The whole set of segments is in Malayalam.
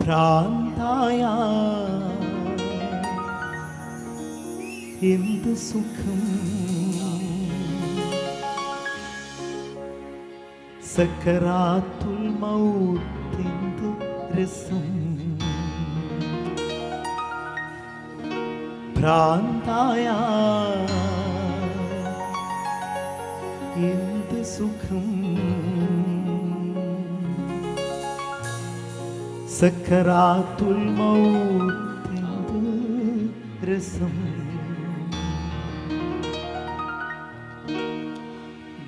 ഭ്രാന്തായ എന്ത് സുഖം, സക്കറാത്തുൽ മൗത്ത് എന്ത് രസം, ഭ്രാന്തായ എന്ത് സുഖം, സക്കറാത്തുൽ മൗത്ത് എന്ത് രസം.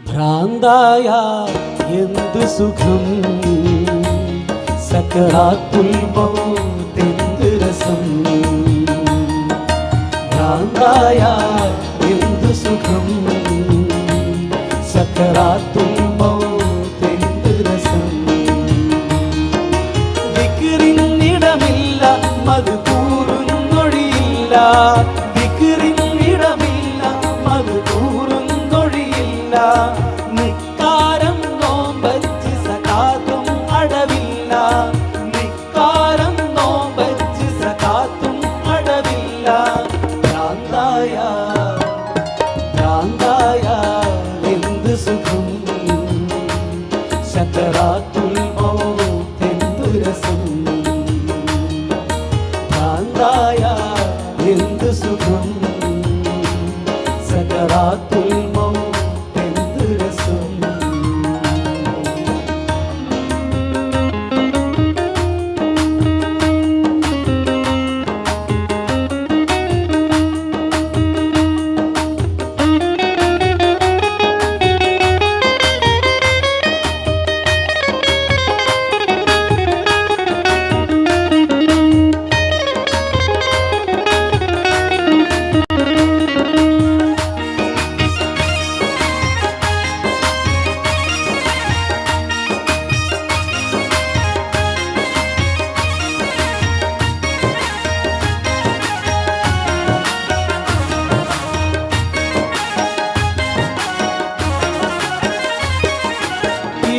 ഭ്രാന്തായ എന്ത് സുഖം, സക്കറാത്തുൽ മൗത്ത് എന്ത് രസം. ഭ്രാന്തായ എന്ത് സുഖം, സക്കറാത്തുൽ മൗത്ത് എന്ത് രസം. ദിക്റിനിടമില്ല മദ്കൂറുന്നൊഴിയില്ല, ദിക്റിനിടമില്ല മദ്കൂറുന്നൊഴിയില്ല. നിക്കാരം നോമ്പച്ച് സകാത്തും അടവില്ല, നിക്കാരം നോമ്പച്ച് സകാത്തും അടവില്ല. ഭ്രാന്തായ ഭ്രാന്തായ എന്ത് സുഖം, സക്കറാത്തുൽ മൗത്ത് എന്ത് രസം. ഭ്രാന്തായ എന്ത് സുഖം, സക്കറാത്തുൽ മൗത്ത് എന്ത് രസം.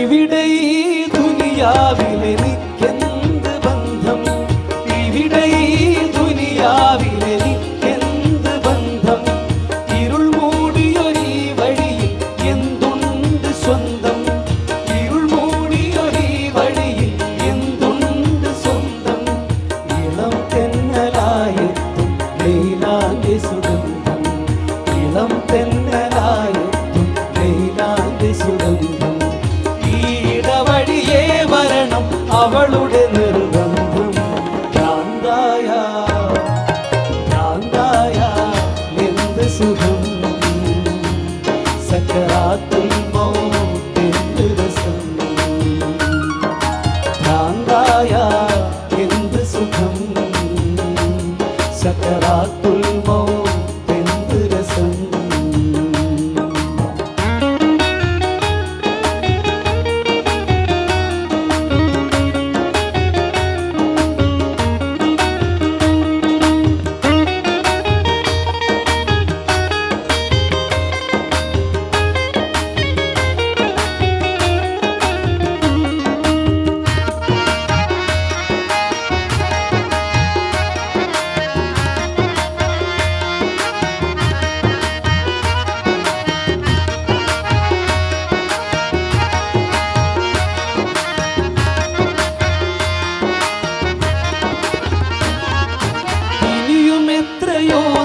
ഇവിടെ ഈ ദുനിയാവിലെനിക്കെന്ത് ബന്ധം, ഇവിടെ ഈ ദുനിയാവിലെനിക്കെന്ത് ബന്ധം. ഇരുൾ മൂടിയൊരീ വഴിയിൽ എന്തുണ്ട് സ്വന്തം, ഇരുൾ മൂടിയൊരീ വഴിയിൽ എന്തുണ്ട് സ്വന്തം. ഇളം തെന്നലായെത്തും ലൈലാന്റെ സുഗന്ധം, ഇളം തെന്നലായെത്തും ലൈലാന്റെ സുഗന്ധം. വഴിയേ വരണം അവളുടെ നിർബന്ധം. ഭ്രാന്തായ ഭ്രാന്തായ എന്ത് സുഖം, സക്കറാത്തുൽ മൗത്ത് എന്ത് രസം. ഭ്രാന്തായ എന്ത് സുഖം, സക്കറാത്തുൽ മൗത്ത് എന്ത് രസം.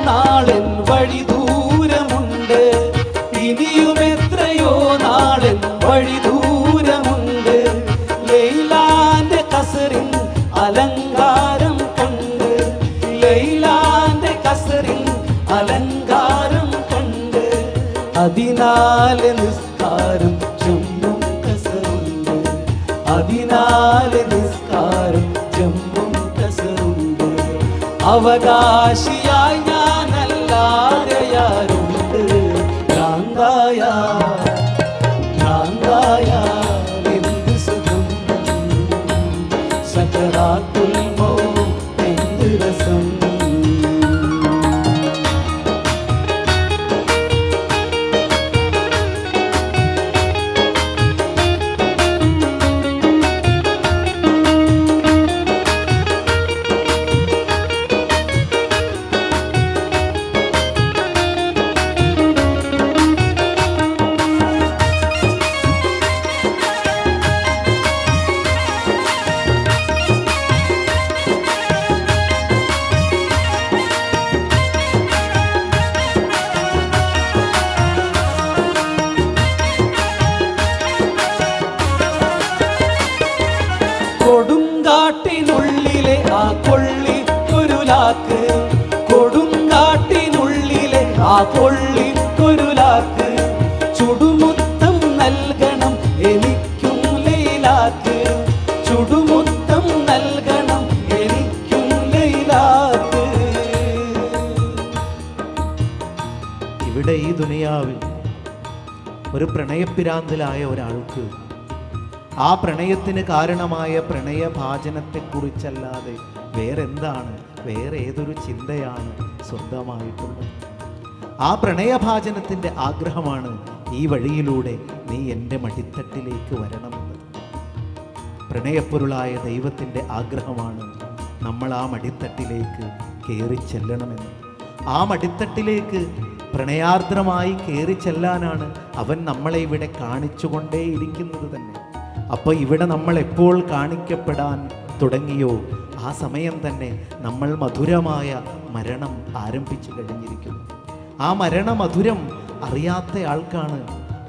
നാളെൻ വഴി ദൂരമുണ്ട്, ഇനിയും എത്രയോ നാളെൻ വഴി ദൂരമുണ്ട്. ലൈലാന്റെ കസറിൻ അലങ്കാരം കണ്ട്, ലൈലാന്റെ കസറിൻ അലങ്കാരം കണ്ട്. അതിനാലെ നിസ്കാരം ചുമ്മും കസറുണ്ട്, അതിനാലെ നിസ്കാരം ചുമ്മും കസറുണ്ട്. അവകാശിയായി ഞാനല്ലാതെയാരുണ്ട്. ഭ്രാന്തായ ഭ്രാന്തായ എന്ത് സുഖം, സക്കറാത്തുൽ മൗത്ത് എന്ത് രസം. ആ കൊള്ളിക്കൊരുലാക്ക് ചുടുമുത്തം നൽകണം എനിക്കും ലൈലാക്ക് ചുടുമുത്തം നൽകണം എനിക്കും ലൈലാക്ക്. ഇവിടെ ഈ ദുനിയാവിൽ ഒരു പ്രണയപ്പിരാന്തലായ ഒരാൾക്ക് ആ പ്രണയത്തിന് കാരണമായ പ്രണയഭാജനത്തെക്കുറിച്ചല്ലാതെ വേറെന്താണ്, വേറെ ഏതൊരു ചിന്തയാണ് സ്വന്തമായിട്ടുള്ളത്? ആ പ്രണയഭാജനത്തിൻ്റെ ആഗ്രഹമാണ് ഈ വഴിയിലൂടെ നീ എൻ്റെ മടിത്തട്ടിലേക്ക് വരണമെന്ന്. പ്രണയപ്പൊരുളായ ദൈവത്തിൻ്റെ ആഗ്രഹമാണ് നമ്മൾ ആ മടിത്തട്ടിലേക്ക് കയറി ചെല്ലണമെന്ന്. ആ മടിത്തട്ടിലേക്ക് പ്രണയാർദ്രമായി കയറി ചെല്ലാനാണ് അവൻ നമ്മളെ ഇവിടെ കാണിച്ചുകൊണ്ടേയിരിക്കുന്നത് തന്നെ. അപ്പോൾ ഇവിടെ നമ്മൾ എപ്പോൾ കാണിക്കപ്പെടാൻ തുടങ്ങിയോ ആ സമയം തന്നെ നമ്മൾ മധുരമായ മരണം ആരംഭിച്ചു കഴിഞ്ഞിരിക്കുന്നു. ആ മരണമധുരം അറിയാത്ത ആൾക്കാണ്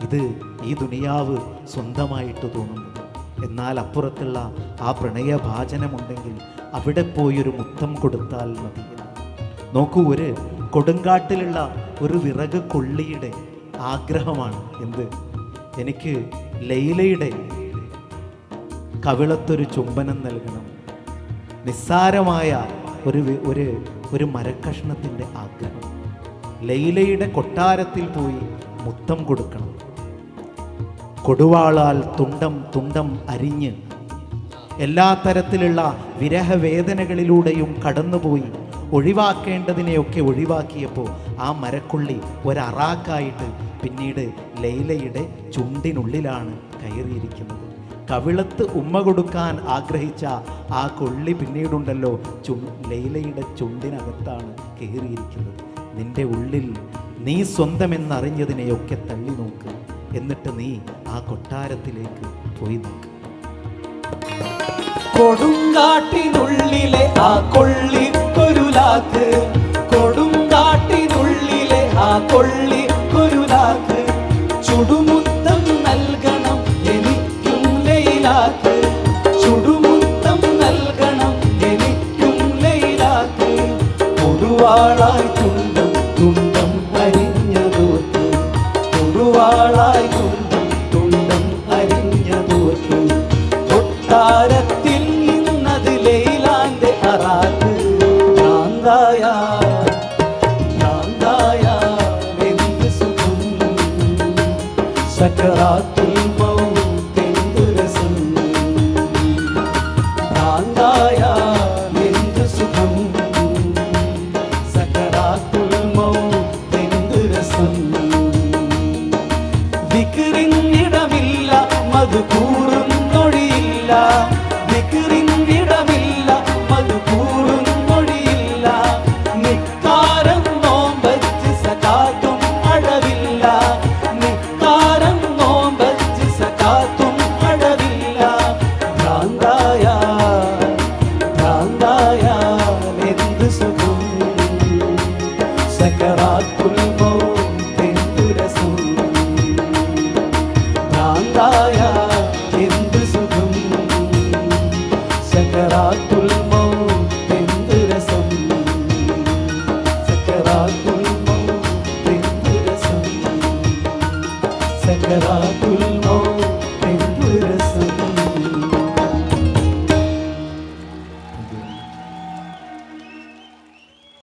ഇത് ഈ ദുനിയാവ് സ്വന്തമായിട്ട് തോന്നുന്നത്. എന്നാൽ അപ്പുറത്തുള്ള ആ പ്രണയഭാജനമുണ്ടെങ്കിൽ അവിടെ പോയൊരു മുത്തം കൊടുത്താൽ മതി. നോക്കൂ, ഒരു കൊടുങ്കാട്ടിലുള്ള ഒരു വിറക് കൊള്ളിയുടെ ആഗ്രഹമാണ് എന്ത്? എനിക്ക് ലൈലയുടെ കവിളത്തൊരു ചുംബനം നൽകണം. നിസ്സാരമായ ഒരു മരക്കഷ്ണത്തിൻ്റെ ആഗ്രഹം. ലൈലയുടെ കൊട്ടാരത്തിൽ പോയി മുത്തം കൊടുക്കണം. കൊടുവാളാൽ തുണ്ടം അരിഞ്ഞ് എല്ലാ തരത്തിലുള്ള വിരഹവേദനകളിലൂടെയും കടന്നുപോയി ഒഴിവാക്കേണ്ടതിനെയൊക്കെ ഒഴിവാക്കിയപ്പോൾ ആ മരക്കൊള്ളി ഒരറാക്കായിട്ട് പിന്നീട് ലൈലയുടെ ചുണ്ടിനുള്ളിലാണ് കയറിയിരിക്കുന്നത്. കവിളത്ത് ഉമ്മ കൊടുക്കാൻ ആഗ്രഹിച്ച ആ കൊള്ളി പിന്നീടുണ്ടല്ലോ ലൈലയുടെ ചുണ്ടിനകത്താണ് കയറിയിരിക്കുന്നത്. നിന്റെ ഉള്ളിൽ നീ സ്വന്തമെന്നറിഞ്ഞതിനെയൊക്കെ തള്ളി നോക്ക്. എന്നിട്ട് നീ ആ കൊട്ടാരത്തിലേക്ക് പോയി നോക്ക്. കൊടുങ്കാട്ടിനുള്ളിലെ ആ കൊള്ളിക്കൊരുലാക്ക് കൊടുങ്കാട്ടിനുള്ളിലെ ആ കൊള്ളിക്കൊരുലാക്ക് ചുടുമുത്തം നൽകണം എനിക്കും ലൈലാക്ക് ചുടുമുത്തം നൽകണം എനിക്കും ലൈലാക്ക് കൊടുവാളായി തുണ്ടം അരിഞ്ഞതോർക്ക് കൊടുവാളായി തുണ്ടം അരിഞ്ഞതോർക്ക് കൊട്ടാരത്തിൽ നിന്നത് ലൈലാന്റെ അറാക്ക് ഭ്രാന്തായ എന്ത് സുഖം സക്കറാത്തുൽ മൗത്ത് രസം ഭ്രാന്തായ എന്ത് സുഖം സക്കറാത്തുൽ മൗത്ത് രസം ദിക്റിനിടമില്ല മധുകൂറുന്നൊഴിയില്ല ദിക്റിനിടമില്ല മധുകൂറുന്നൊഴിയില്ല നിക്കാരം നോമ്പച്ച് സകാത്തും അഴവില്ല നിക്കാരം നോമ്പച്ച് സകാത്തും അഴവില്ല ഭ്രാന്തായ എന്ത് സുഖം സക്കറാത്തുൽ മൗത്ത് രസം ഭ്രാന്തായ എന്ത് സുഖം സക്കറാത്തുൽ മൗത്ത് രസം സക്കറാത്തുൽ മൗത്ത് രസം സക്കറാത്തുൽ മൗത്ത്